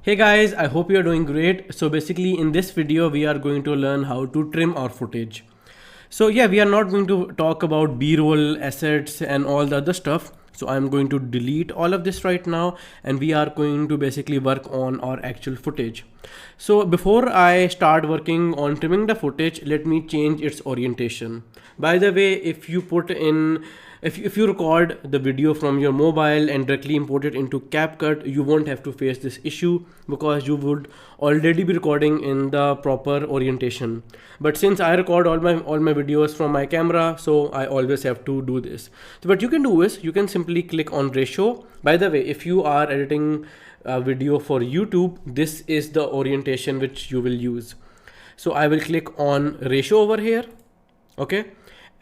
Hey guys, I hope you're doing great. So basically in this video, we are going to learn how to trim our footage. So yeah, we are not going to talk about B-roll assets and all the other stuff. So I'm going to delete all of this right now and we are going to basically work on our actual footage. So before I start working on trimming the footage, let me change its orientation. By the way, if you record the video from your mobile and directly import it into CapCut, you won't have to face this issue because you would already be recording in the proper orientation. But since I record all my videos from my camera, so I always have to do this. So what you can do is you can simply click on ratio. By the way, if you are editing a video for YouTube, this is the orientation which you will use. So I will click on ratio over here, okay,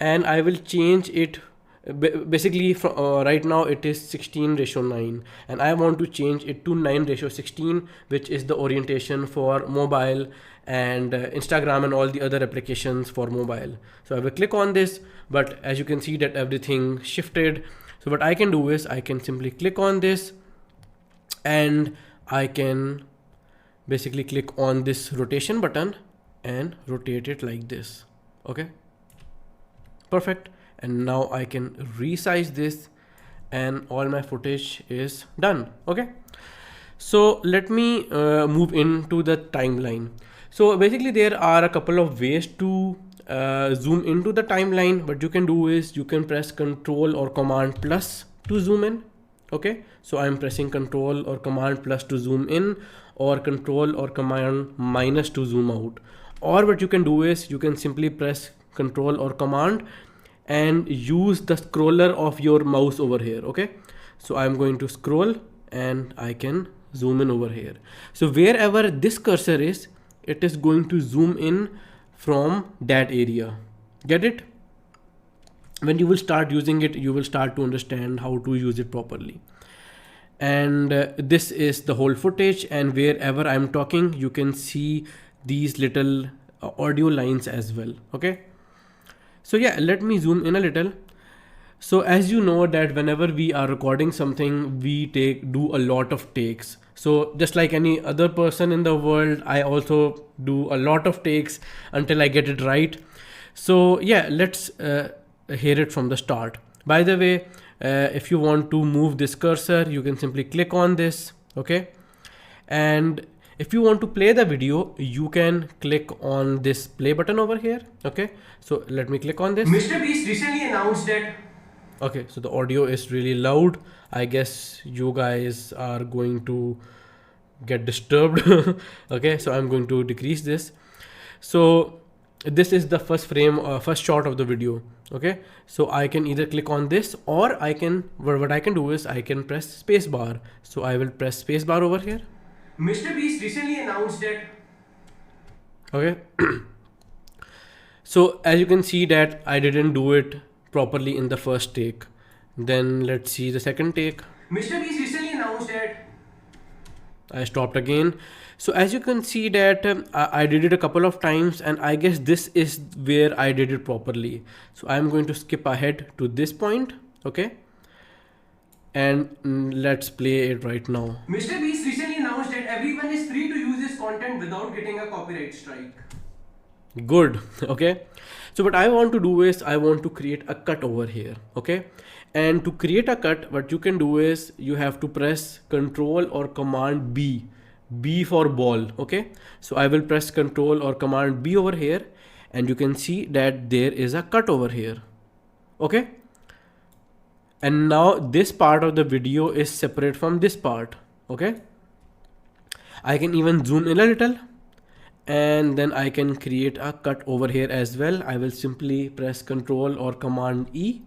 and I will change it. Basically right now it is 16:9 and I want to change it to 9:16, which is the orientation for mobile and Instagram and all the other applications for mobile. So I will click on this, but as you can see that everything shifted. So what I can do is I can simply click on this and I can basically click on this rotation button and rotate it like this. Okay, perfect. And now I can resize this and all my footage is done. Okay, so let me move into the timeline. So basically there are a couple of ways to zoom into the timeline. What you can do is you can press Control or Command plus to zoom in. Okay, so I'm pressing Control or Command plus to zoom in, or Control or Command minus to zoom out. Or what you can do is you can simply press Control or Command and use the scroller of your mouse over here. Okay, so I'm going to scroll and I can zoom in over here. So wherever this cursor is, it is going to zoom in from that area. Get it? When you will start using it, you will start to understand how to use it properly. And this is the whole footage, and wherever I'm talking, you can see these little audio lines as well. Okay, so yeah, let me zoom in a little. So as you know that whenever we are recording something, we do a lot of takes. So just like any other person in the world, I also do a lot of takes until I get it right. So yeah, let's hear it from the start. By the way, if you want to move this cursor, you can simply click on this. Okay, and if you want to play the video, you can click on this play button over here. Okay, so let me click on this. Mr. Beast recently announced that. Okay, so the audio is really loud. I guess you guys are going to get disturbed. Okay, so I'm going to decrease this. So this is the first frame, first shot of the video. Okay, so I can either click on this, or I can, what I can do is I can press space bar. So I will press space bar over here. Mr. Beast recently announced that. Okay. So as you can see that I didn't do it properly in the first take. Then let's see the second take. Mr. Beast recently announced that. I stopped again. So as you can see that I did it a couple of times, and I guess this is where I did it properly. So I'm going to skip ahead to this point. Okay, and let's play it right now. Mr. Beast recently announced that everyone is free to use this content without getting a copyright strike. Good. Okay, so what I want to do is I want to create a cut over here. Okay, and to create a cut, what you can do is you have to press Control or Command B. B for ball. Okay, so I will press Control or Command B over here, and you can see that there is a cut over here. Okay, and now this part of the video is separate from this part. Okay, I can even zoom in a little, and then I can create a cut over here as well. I will simply press Control or Command E,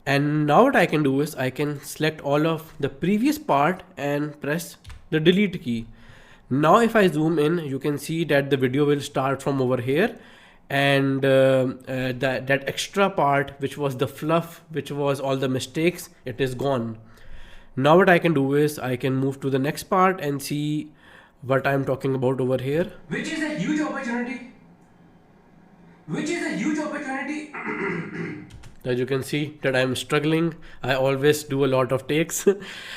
and now what I can do is I can select all of the previous part and press the delete key. Now if I zoom in, you can see that the video will start from over here, and that extra part, which was the fluff, which was all the mistakes, it is gone. Now what I can do is I can move to the next part and see what I'm talking about over here. Which is a huge opportunity. Which is a huge opportunity. As you can see that I'm struggling. I always do a lot of takes.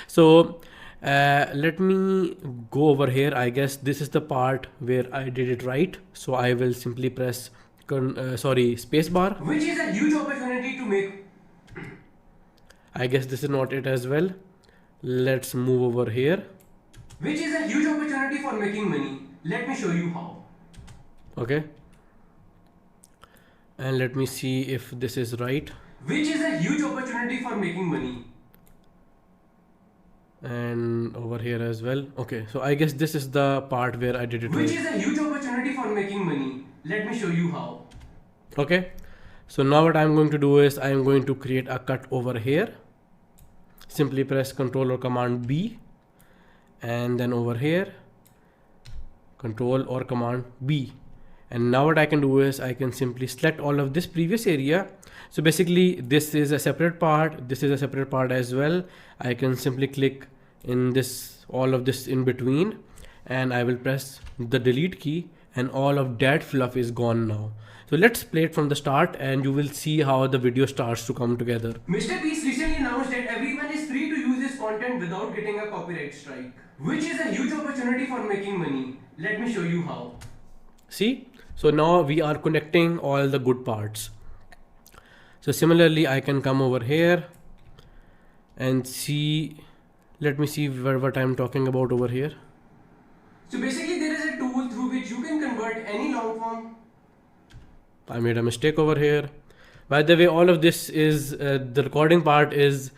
So Let me go over here. I guess this is the part where I did it right. So I will simply press space bar. which is a huge opportunity to make. I guess this is not it as well. Let's move over here. Which is a huge opportunity for making money. Let me show you how. Okay. And let me see if this is right. Which is a huge opportunity for making money. And over here as well. Okay, so I guess this is the part where I did it Which right. is a huge opportunity for making money. Let me show you how. Okay, so now what I'm going to do is I'm going to create a cut over here. Simply press Ctrl or Command B, and then over here Control or Command B. And now what I can do is I can simply select all of this previous area. So basically this is a separate part, this is a separate part as well. I can simply click in this, all of this in between, and I will press the delete key, and all of that fluff is gone now. So let's play it from the start and you will see how the video starts to come together. Mr. Beast recently announced that everyone is free to use his content without getting a copyright strike. Which is a huge opportunity for making money. Let me show you how. See, so now we are connecting all the good parts. So similarly, I can come over here and see, let me see what I'm talking about over here. So basically there is a tool through which you can convert any long form. I made a mistake over here. By the way, all of this is, the recording part is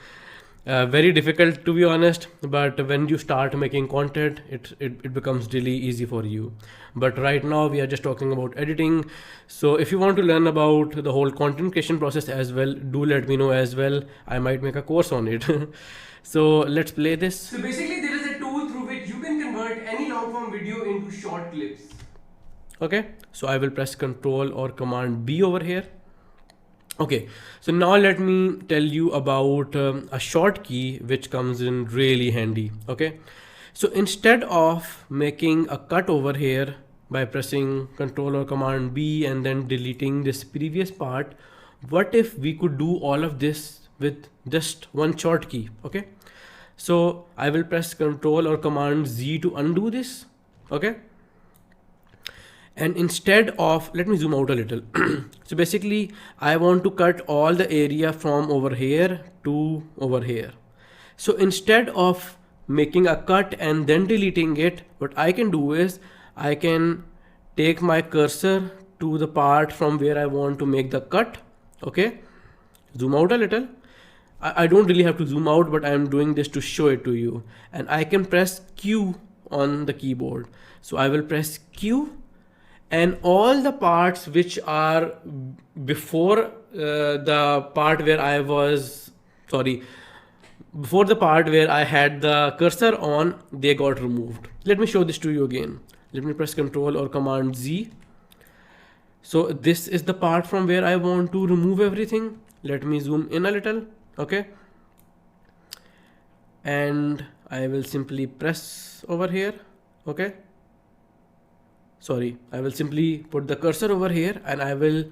very difficult to be honest, but when you start making content, it becomes really easy for you. But right now we are just talking about editing. So if you want to learn about the whole content creation process as well, do let me know as well. I might make a course on it. So let's play this. So basically there is a tool through which you can convert any long form video into short clips. Okay, so I will press Ctrl or Command B over here. Okay, so now let me tell you about a short key which comes in really handy. Okay, so instead of making a cut over here by pressing Ctrl or Command B and then deleting this previous part, what if we could do all of this with just one short key? Okay, so I will press Ctrl or Command Z to undo this. Okay, and instead of, let me zoom out a little. So basically I want to cut all the area from over here to over here. So instead of making a cut and then deleting it, what I can do is I can take my cursor to the part from where I want to make the cut. Okay, zoom out a little. I don't really have to zoom out, but I am doing this to show it to you. And I can press Q on the keyboard. So I will press Q, and all the parts which are before the part where I was, before the part where I had the cursor on, they got removed. Let me show this to you again. Let me press Ctrl or Command Z. So this is the part from where I want to remove everything. Let me zoom in a little. Okay, and I will simply press over here. Okay, I will simply put the cursor over here and I will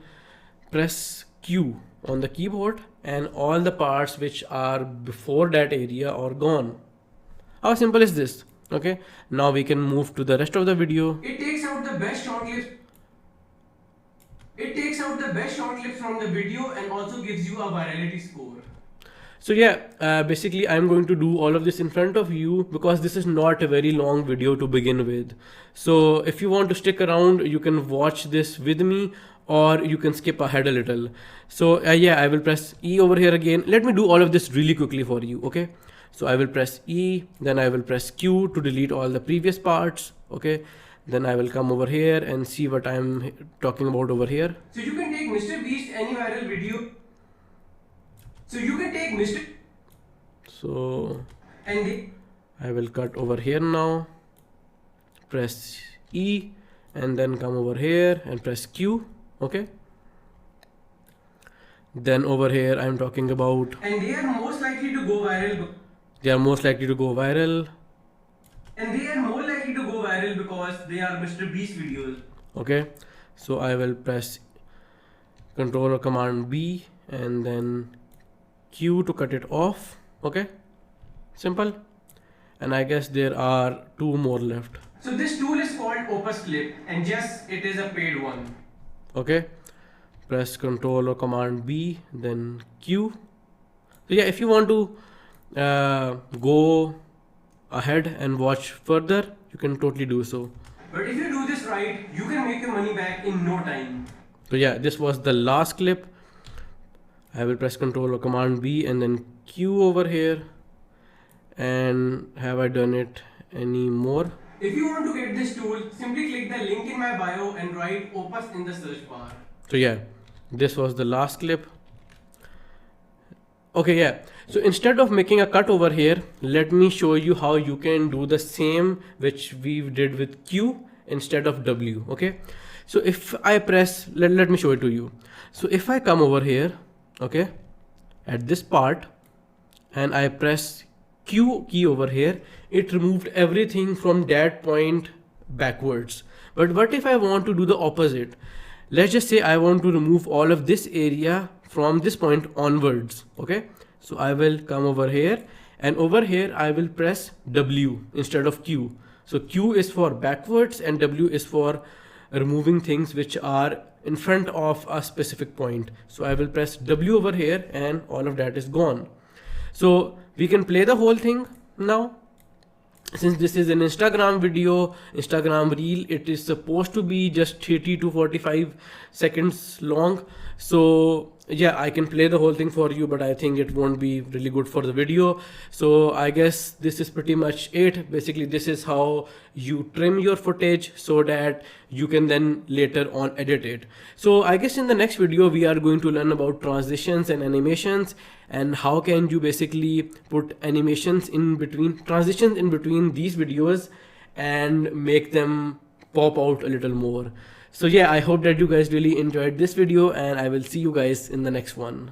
press Q on the keyboard, and all the parts which are before that area are gone. How simple is this? Okay, now we can move to the rest of the video. It takes out the best short clips. It takes out the best short clips from the video and also gives you a virality score. So yeah, basically I'm going to do all of this in front of you because this is not a very long video to begin with. So if you want to stick around, you can watch this with me, or you can skip ahead a little. So yeah, I will press E over here again. Let me do all of this really quickly for you. Okay, so I will press E, then I will press Q to delete all the previous parts. Okay, then I will come over here and see what I'm talking about over here. So you can take Mr. Beast any viral video. So you can take Mr. So and I will cut over here now, press E, and then come over here and press Q. Okay, then over here I'm talking about, and they are most likely to go viral. They are most likely to go viral. And they are more likely to go viral because they are Mr. Beast videos. Okay, so I will press Control or Command B and then Q to cut it off. Okay, simple. and I guess there are 2 more left. So this tool is called Opus Clip, and yes, it is a paid one. Okay, press Control or Command B, then Q. So yeah, if you want to go ahead and watch further, you can totally do so. But if you do this right, you can make your money back in no time. So yeah, this was the last clip. I will press Control or Command B and then Q over here. And have I done it any more? If you want to get this tool, simply click the link in my bio and write Opus in the search bar. So yeah, this was the last clip. Okay, yeah. So instead of making a cut over here, let me show you how you can do the same which we did with Q instead of W. Okay. So if I press, let me show it to you. So if I come over here, okay, at this part, and I press Q key over here, it removed everything from that point backwards. But what if I want to do the opposite? Let's just say I want to remove all of this area from this point onwards. Okay, so I will come over here, and over here I will press W instead of Q. So Q is for backwards and W is for removing things which are in front of a specific point. So I will press W over here and all of that is gone. So we can play the whole thing now. Since this is an Instagram video, Instagram reel, it is supposed to be just 30 to 45 seconds long. So yeah, I can play the whole thing for you, but I think it won't be really good for the video. So I guess this is pretty much it. Basically, this is how you trim your footage so that you can then later on edit it. So I guess in the next video, we are going to learn about transitions and animations, and how can you basically put animations in between, transitions in between these videos, and make them pop out a little more. So yeah, I hope that you guys really enjoyed this video, and I will see you guys in the next one.